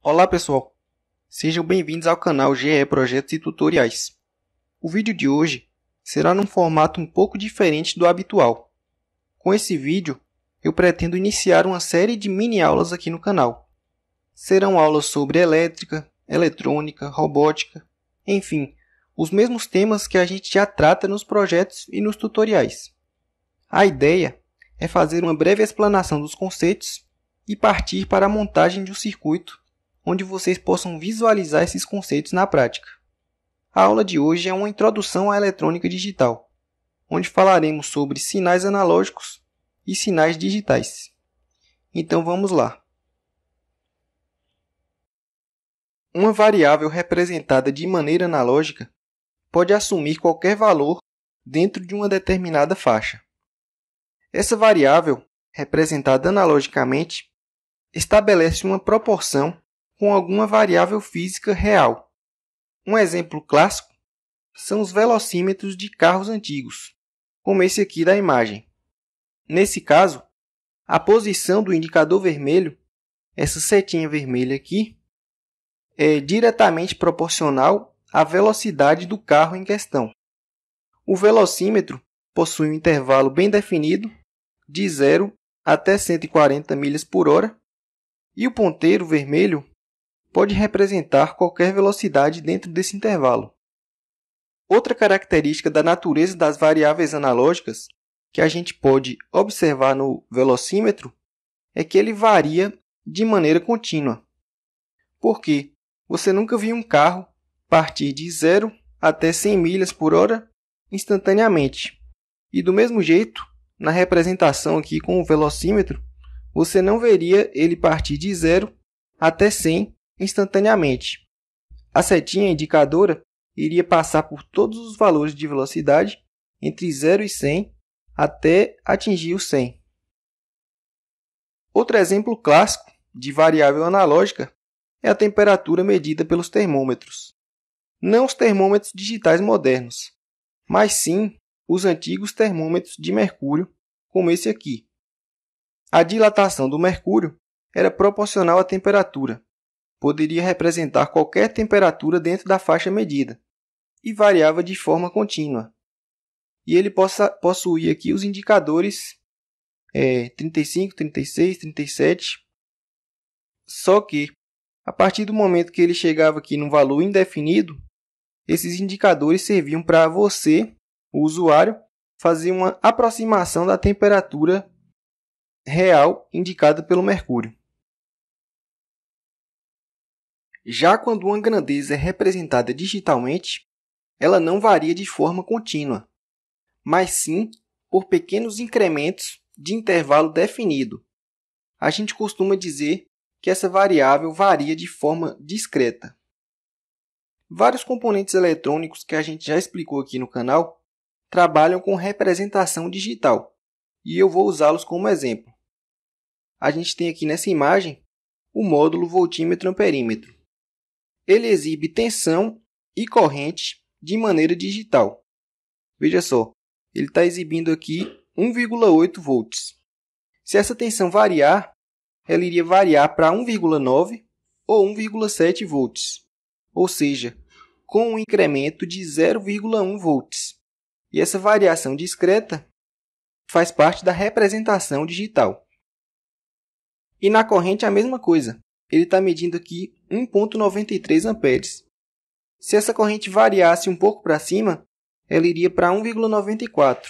Olá pessoal, sejam bem-vindos ao canal GE Projetos e Tutoriais. O vídeo de hoje será num formato um pouco diferente do habitual. Com esse vídeo, eu pretendo iniciar uma série de mini-aulas aqui no canal. Serão aulas sobre elétrica, eletrônica, robótica, enfim, os mesmos temas que a gente já trata nos projetos e nos tutoriais. A ideia é fazer uma breve explanação dos conceitos e partir para a montagem de um circuito onde vocês possam visualizar esses conceitos na prática. A aula de hoje é uma introdução à eletrônica digital, onde falaremos sobre sinais analógicos e sinais digitais. Então vamos lá. Uma variável representada de maneira analógica pode assumir qualquer valor dentro de uma determinada faixa. Essa variável, representada analogicamente, estabelece uma proporção com alguma variável física real. Um exemplo clássico são os velocímetros de carros antigos, como esse aqui da imagem. Nesse caso, a posição do indicador vermelho, essa setinha vermelha aqui, é diretamente proporcional à velocidade do carro em questão. O velocímetro possui um intervalo bem definido de 0 até 140 milhas por hora e o ponteiro vermelho pode representar qualquer velocidade dentro desse intervalo. Outra característica da natureza das variáveis analógicas que a gente pode observar no velocímetro é que ele varia de maneira contínua. Por quê? Você nunca viu um carro partir de 0 até 100 milhas por hora instantaneamente. E do mesmo jeito, na representação aqui com o velocímetro, você não veria ele partir de 0 até 100 instantaneamente. A setinha indicadora iria passar por todos os valores de velocidade entre 0 e 100 até atingir o 100. Outro exemplo clássico de variável analógica é a temperatura medida pelos termômetros. Não os termômetros digitais modernos, mas sim os antigos termômetros de mercúrio, como esse aqui. A dilatação do mercúrio era proporcional à temperatura. Poderia representar qualquer temperatura dentro da faixa medida e variava de forma contínua. E ele possuía aqui os indicadores 35, 36, 37. Só que, a partir do momento que ele chegava aqui num valor indefinido, esses indicadores serviam para você, o usuário, fazer uma aproximação da temperatura real indicada pelo mercúrio. Já quando uma grandeza é representada digitalmente, ela não varia de forma contínua, mas sim por pequenos incrementos de intervalo definido. A gente costuma dizer que essa variável varia de forma discreta. Vários componentes eletrônicos que a gente já explicou aqui no canal trabalham com representação digital, e eu vou usá-los como exemplo. A gente tem aqui nessa imagem o módulo voltímetro-amperímetro. Ele exibe tensão e corrente de maneira digital. Veja só, ele está exibindo aqui 1,8 volts. Se essa tensão variar, ela iria variar para 1,9 ou 1,7 volts, ou seja, com um incremento de 0,1 volts. E essa variação discreta faz parte da representação digital. E na corrente a mesma coisa. Ele está medindo aqui 1,93 amperes. Se essa corrente variasse um pouco para cima, ela iria para 1,94.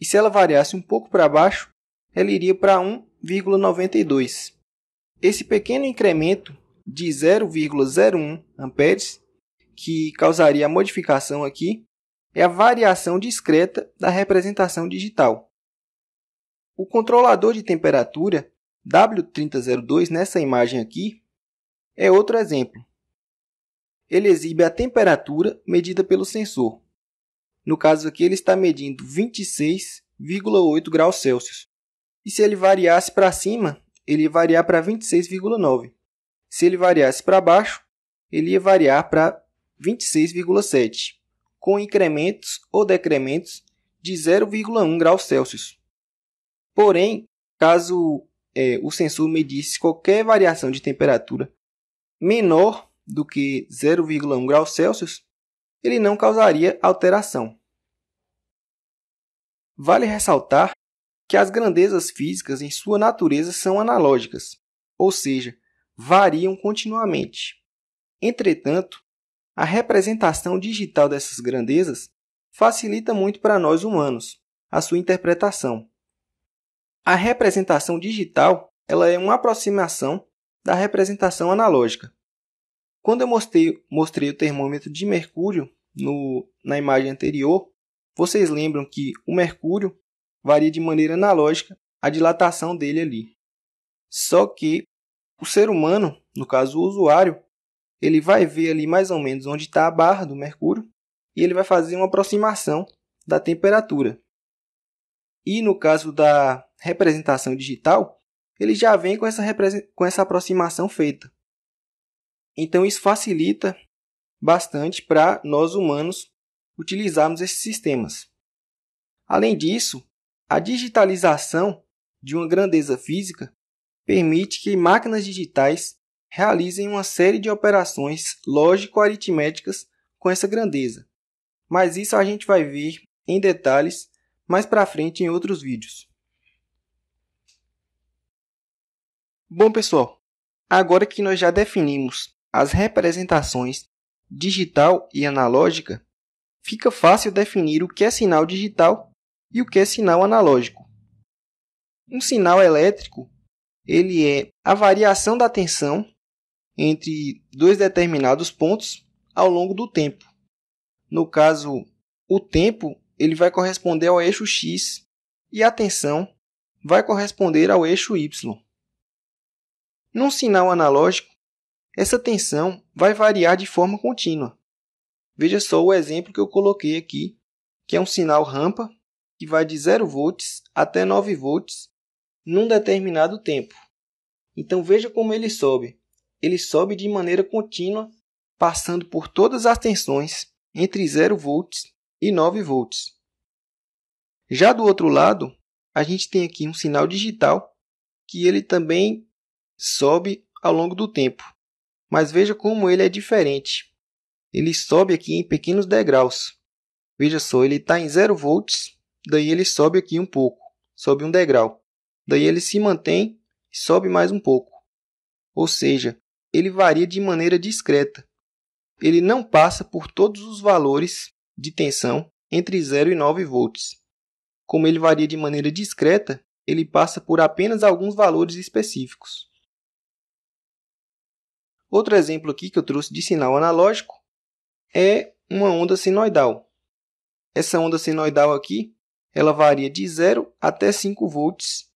E se ela variasse um pouco para baixo, ela iria para 1,92. Esse pequeno incremento de 0,01 amperes, que causaria a modificação aqui, é a variação discreta da representação digital. O controlador de temperatura W3002, nessa imagem aqui, é outro exemplo. Ele exibe a temperatura medida pelo sensor. No caso aqui, ele está medindo 26,8 graus Celsius. E se ele variasse para cima, ele ia variar para 26,9. Se ele variasse para baixo, ele ia variar para 26,7, com incrementos ou decrementos de 0,1 graus Celsius. Porém, caso o sensor medisse qualquer variação de temperatura menor do que 0,1 graus Celsius, ele não causaria alteração. Vale ressaltar que as grandezas físicas em sua natureza são analógicas, ou seja, variam continuamente. Entretanto, a representação digital dessas grandezas facilita muito para nós humanos a sua interpretação. A representação digital ela é uma aproximação da representação analógica. Quando eu mostrei o termômetro de mercúrio na imagem anterior, vocês lembram que o mercúrio varia de maneira analógica a dilatação dele ali. Só que o ser humano, no caso o usuário, ele vai ver ali mais ou menos onde está a barra do mercúrio e ele vai fazer uma aproximação da temperatura. E no caso da representação digital, ele já vem com essa aproximação feita. Então isso facilita bastante para nós humanos utilizarmos esses sistemas. Além disso, a digitalização de uma grandeza física permite que máquinas digitais realizem uma série de operações lógico-aritméticas com essa grandeza. Mas isso a gente vai ver em detalhes mais para frente em outros vídeos. Bom, pessoal, agora que nós já definimos as representações digital e analógica, fica fácil definir o que é sinal digital e o que é sinal analógico. Um sinal elétrico ele é a variação da tensão entre dois determinados pontos ao longo do tempo. No caso, o tempo ele vai corresponder ao eixo X e a tensão vai corresponder ao eixo Y. Num sinal analógico, essa tensão vai variar de forma contínua. Veja só o exemplo que eu coloquei aqui, que é um sinal rampa que vai de 0 volts até 9 volts num determinado tempo. Então veja como ele sobe. Ele sobe de maneira contínua, passando por todas as tensões entre 0 volts e 9 volts. Já do outro lado, a gente tem aqui um sinal digital, que ele também sobe ao longo do tempo. Mas veja como ele é diferente. Ele sobe aqui em pequenos degraus. Veja só, ele está em 0 volts, daí ele sobe aqui um pouco, sobe um degrau. Daí ele se mantém e sobe mais um pouco. Ou seja, ele varia de maneira discreta. Ele não passa por todos os valores de tensão entre 0 e 9 volts. Como ele varia de maneira discreta, ele passa por apenas alguns valores específicos. Outro exemplo aqui que eu trouxe de sinal analógico é uma onda senoidal. Essa onda senoidal aqui, ela varia de 0 até 5 volts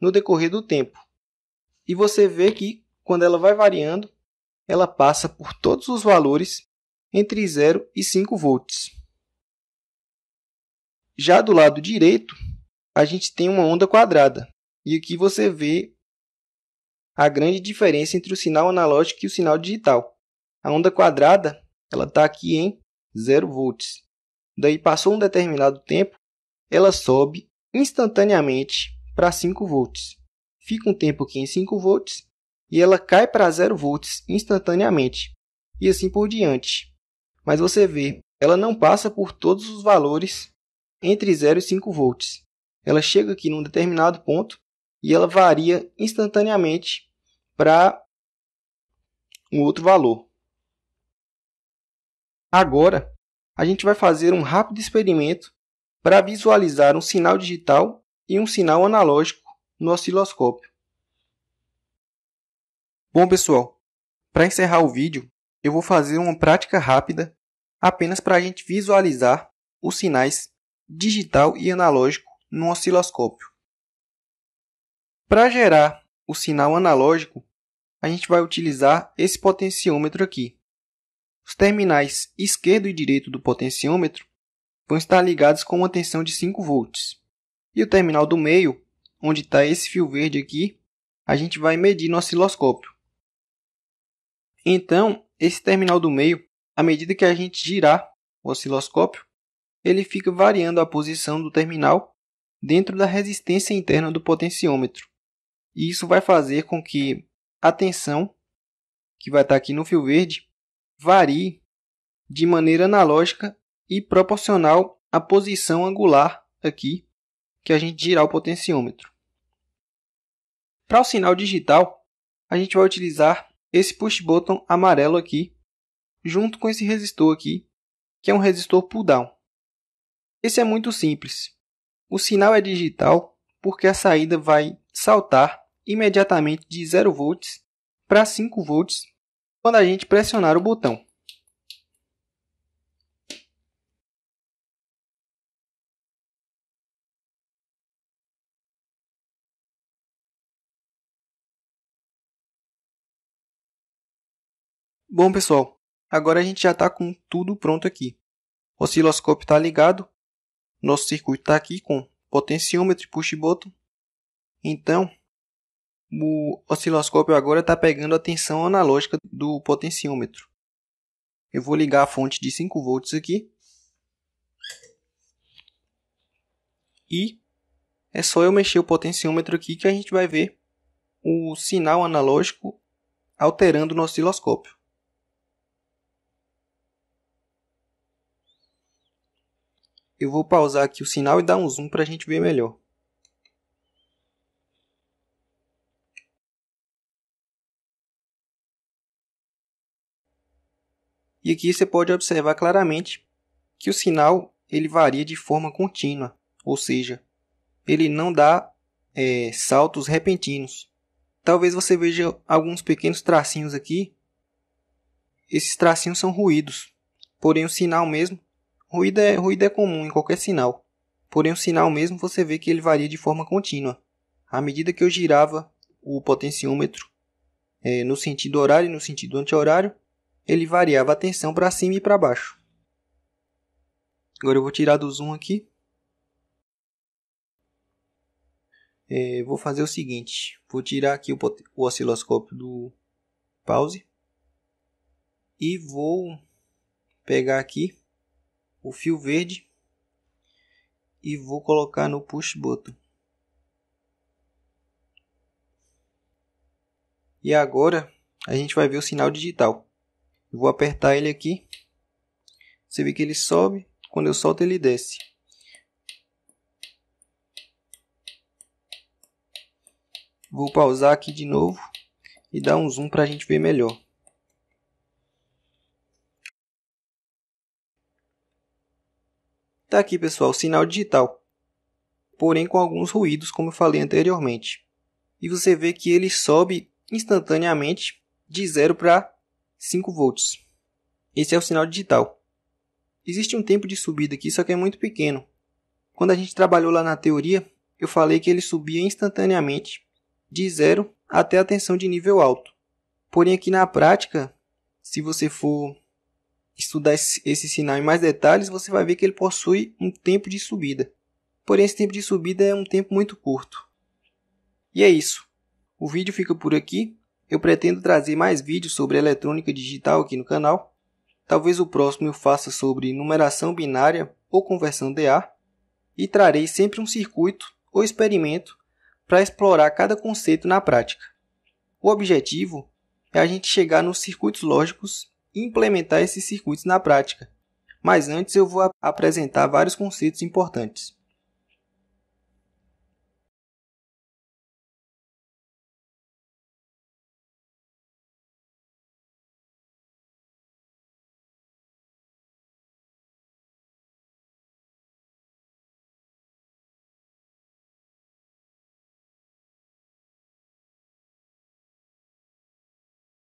no decorrer do tempo. E você vê que, quando ela vai variando, ela passa por todos os valores entre 0 e 5 volts. Já do lado direito, a gente tem uma onda quadrada. E aqui você vê a grande diferença entre o sinal analógico e o sinal digital. A onda quadrada está aqui em 0 volts. Daí passou um determinado tempo, ela sobe instantaneamente para 5 volts. Fica um tempo aqui em 5 volts e ela cai para 0 volts instantaneamente. E assim por diante. Mas você vê, ela não passa por todos os valores entre 0 e 5 volts. Ela chega aqui num determinado ponto e ela varia instantaneamente para um outro valor. Agora, a gente vai fazer um rápido experimento para visualizar um sinal digital e um sinal analógico no osciloscópio. Bom, pessoal, para encerrar o vídeo, eu vou fazer uma prática rápida apenas para a gente visualizar os sinais digital e analógico no osciloscópio. Para gerar o sinal analógico, a gente vai utilizar esse potenciômetro aqui. Os terminais esquerdo e direito do potenciômetro vão estar ligados com uma tensão de 5 volts. E o terminal do meio, onde está esse fio verde aqui, a gente vai medir no osciloscópio. Então, esse terminal do meio, à medida que a gente girar o osciloscópio, ele fica variando a posição do terminal dentro da resistência interna do potenciômetro. E isso vai fazer com que a tensão que vai estar aqui no fio verde, varie de maneira analógica e proporcional à posição angular aqui que a gente girar o potenciômetro. Para o sinal digital, a gente vai utilizar esse push button amarelo aqui, junto com esse resistor aqui, que é um resistor pull down. Esse é muito simples. O sinal é digital porque a saída vai saltar imediatamente de 0 volts para 5 volts quando a gente pressionar o botão. Bom, pessoal, agora a gente já está com tudo pronto aqui. O osciloscópio está ligado, nosso circuito está aqui com potenciômetro e push button. Então, o osciloscópio agora está pegando a tensão analógica do potenciômetro. Eu vou ligar a fonte de 5 volts aqui. E é só eu mexer o potenciômetro aqui que a gente vai ver o sinal analógico alterando no osciloscópio. Eu vou pausar aqui o sinal e dar um zoom para a gente ver melhor. E aqui você pode observar claramente que o sinal ele varia de forma contínua, ou seja, ele não dá saltos repentinos. Talvez você veja alguns pequenos tracinhos aqui. Esses tracinhos são ruídos, porém o sinal mesmo, ruído é comum em qualquer sinal, porém o sinal mesmo você vê que ele varia de forma contínua. À medida que eu girava o potenciômetro no sentido horário e no sentido anti-horário, ele variava a tensão para cima e para baixo. Agora eu vou tirar do zoom aqui. Vou fazer o seguinte, vou tirar aqui o osciloscópio do pause e vou pegar aqui o fio verde e vou colocar no push button. E agora a gente vai ver o sinal digital. Eu vou apertar ele aqui. Você vê que ele sobe, quando eu solto ele desce. Vou pausar aqui de novo e dar um zoom para a gente ver melhor. Está aqui, pessoal, o sinal digital, porém com alguns ruídos, como eu falei anteriormente. E você vê que ele sobe instantaneamente de 0 para 5 volts. Esse é o sinal digital. Existe um tempo de subida aqui, só que é muito pequeno. Quando a gente trabalhou lá na teoria, eu falei que ele subia instantaneamente de 0 até a tensão de nível alto. Porém, aqui na prática, se você for estudar esse sinal em mais detalhes, você vai ver que ele possui um tempo de subida. Porém, esse tempo de subida é um tempo muito curto. E é isso. O vídeo fica por aqui. Eu pretendo trazer mais vídeos sobre eletrônica digital aqui no canal. Talvez o próximo eu faça sobre numeração binária ou conversão DA. E trarei sempre um circuito ou experimento para explorar cada conceito na prática. O objetivo é a gente chegar nos circuitos lógicos e implementar esses circuitos na prática. Mas antes eu vou apresentar vários conceitos importantes.